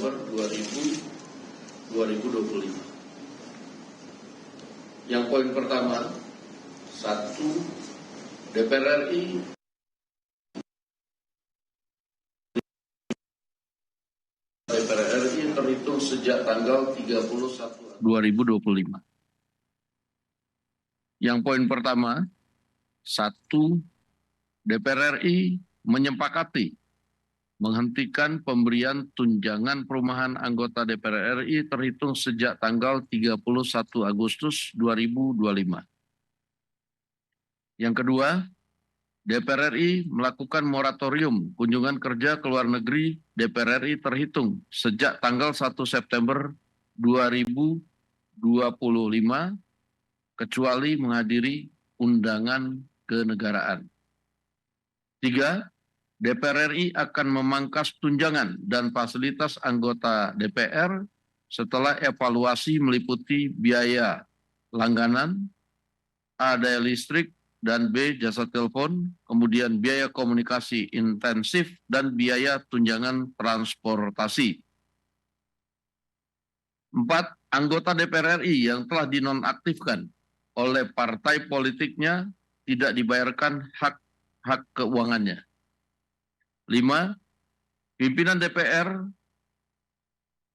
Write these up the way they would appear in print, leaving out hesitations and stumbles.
September 2025. Yang poin pertama, 1. DPR RI terhitung sejak tanggal 31 2025. Yang poin pertama, 1. DPR RI menyepakati menghentikan pemberian tunjangan perumahan anggota DPR RI terhitung sejak tanggal 31 Agustus 2025. Yang kedua, DPR RI melakukan moratorium kunjungan kerja ke luar negeri DPR RI terhitung sejak tanggal 1 September 2025 kecuali menghadiri undangan kenegaraan. 3. DPR RI akan memangkas tunjangan dan fasilitas anggota DPR setelah evaluasi meliputi biaya langganan, A. daya listrik, dan B. jasa telepon, kemudian biaya komunikasi intensif, dan biaya tunjangan transportasi. 4. Anggota DPR RI yang telah dinonaktifkan oleh partai politiknya tidak dibayarkan hak keuangannya. 5. Pimpinan DPR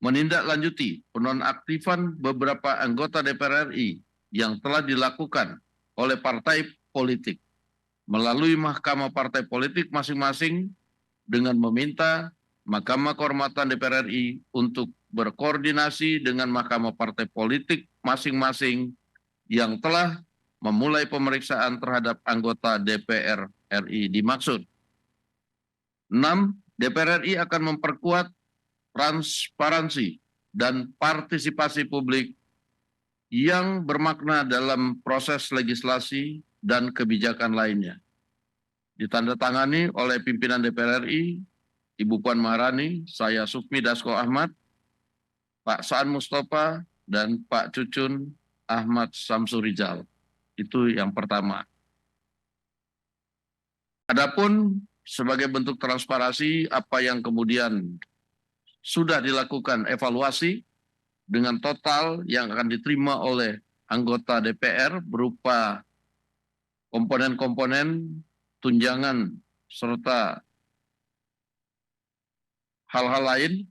menindaklanjuti penonaktifan beberapa anggota DPR RI yang telah dilakukan oleh partai politik melalui mahkamah partai politik masing-masing dengan meminta Mahkamah Kehormatan DPR RI untuk berkoordinasi dengan mahkamah partai politik masing-masing yang telah memulai pemeriksaan terhadap anggota DPR RI dimaksud. 6. DPR RI akan memperkuat transparansi dan partisipasi publik yang bermakna dalam proses legislasi dan kebijakan lainnya. Ditandatangani oleh pimpinan DPR RI, Ibu Puan Maharani, saya Sukmi Dasko Ahmad, Pak Saan Mustafa, dan Pak Cucun Ahmad Samsurijal. Itu yang pertama. Adapun sebagai bentuk transparansi apa yang kemudian sudah dilakukan evaluasi dengan total yang akan diterima oleh anggota DPR berupa komponen-komponen tunjangan serta hal-hal lain,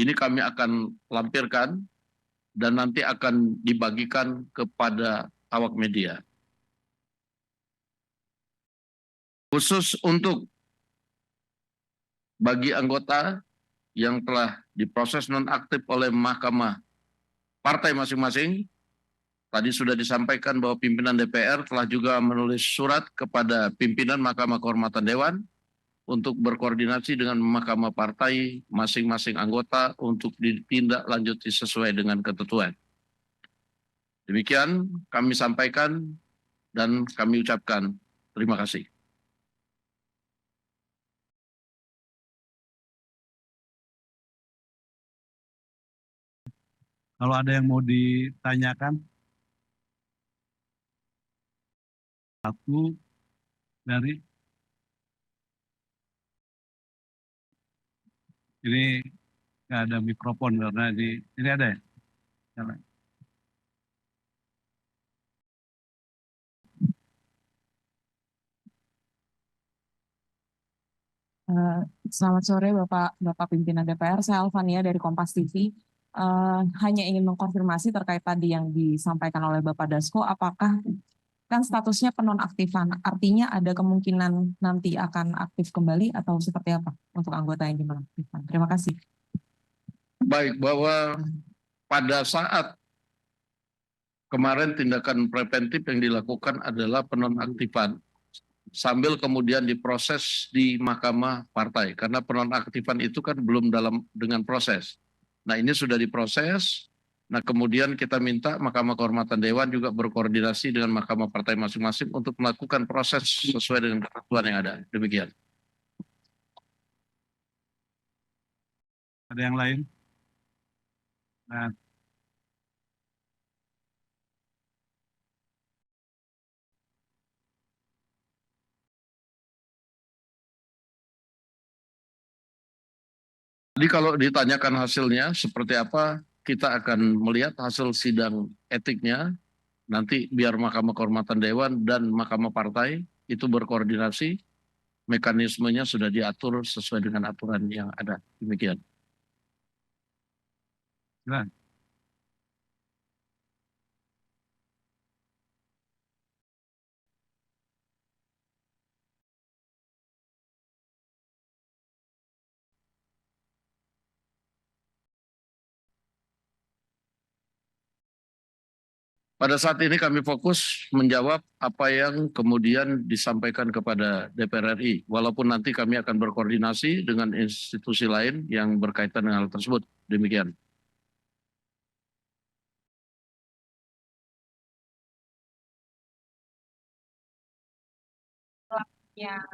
ini kami akan lampirkan dan nanti akan dibagikan kepada awak media. Khusus untuk bagi anggota yang telah diproses nonaktif oleh mahkamah partai masing-masing, tadi sudah disampaikan bahwa pimpinan DPR telah juga menulis surat kepada pimpinan Mahkamah Kehormatan Dewan untuk berkoordinasi dengan mahkamah partai masing-masing anggota untuk ditindaklanjuti sesuai dengan ketentuan. Demikian kami sampaikan dan kami ucapkan terima kasih. Kalau ada yang mau ditanyakan, satu dari ini nggak ada mikrofon karena ini ada ya? Selamat sore Bapak Pimpinan DPR, saya Alvania dari Kompas TV. Hanya ingin mengkonfirmasi terkait tadi yang disampaikan oleh Bapak Dasko, apakah kan statusnya penonaktifan, artinya ada kemungkinan nanti akan aktif kembali atau seperti apa untuk anggota yang dinonaktifkan? Terima kasih. Baik, bahwa pada saat kemarin tindakan preventif yang dilakukan adalah penonaktifan sambil kemudian diproses di mahkamah partai karena penonaktifan itu kan belum dengan proses. Nah, ini sudah diproses. Nah, kemudian kita minta Mahkamah Kehormatan Dewan juga berkoordinasi dengan mahkamah partai masing-masing untuk melakukan proses sesuai dengan ketentuan yang ada. Demikian. Ada yang lain? Nah, Jadi kalau ditanyakan hasilnya seperti apa, kita akan melihat hasil sidang etiknya. Nanti biar Mahkamah Kehormatan Dewan dan Mahkamah Partai itu berkoordinasi, mekanismenya sudah diatur sesuai dengan aturan yang ada. Demikian. Silakan. Pada saat ini kami fokus menjawab apa yang kemudian disampaikan kepada DPR RI, walaupun nanti kami akan berkoordinasi dengan institusi lain yang berkaitan dengan hal tersebut. Demikian. Ya,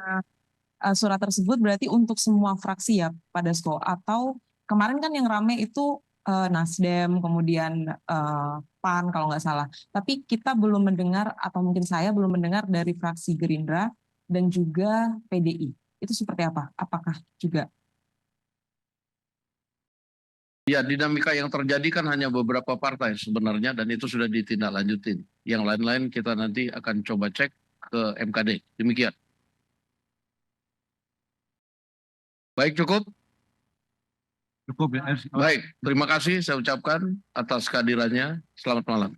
surat tersebut berarti untuk semua fraksi ya, Pak Dasko? Atau kemarin kan yang rame itu Nasdem, kemudian PAN kalau nggak salah. Tapi kita belum mendengar, atau mungkin saya belum mendengar dari fraksi Gerindra dan juga PDI. Itu seperti apa? Apakah juga? Ya, dinamika yang terjadi kan hanya beberapa partai sebenarnya dan itu sudah ditindaklanjutin. Yang lain-lain kita nanti akan coba cek ke MKD. Demikian. Baik, cukup. Cukup ya. Baik, terima kasih saya ucapkan atas kehadirannya. Selamat malam.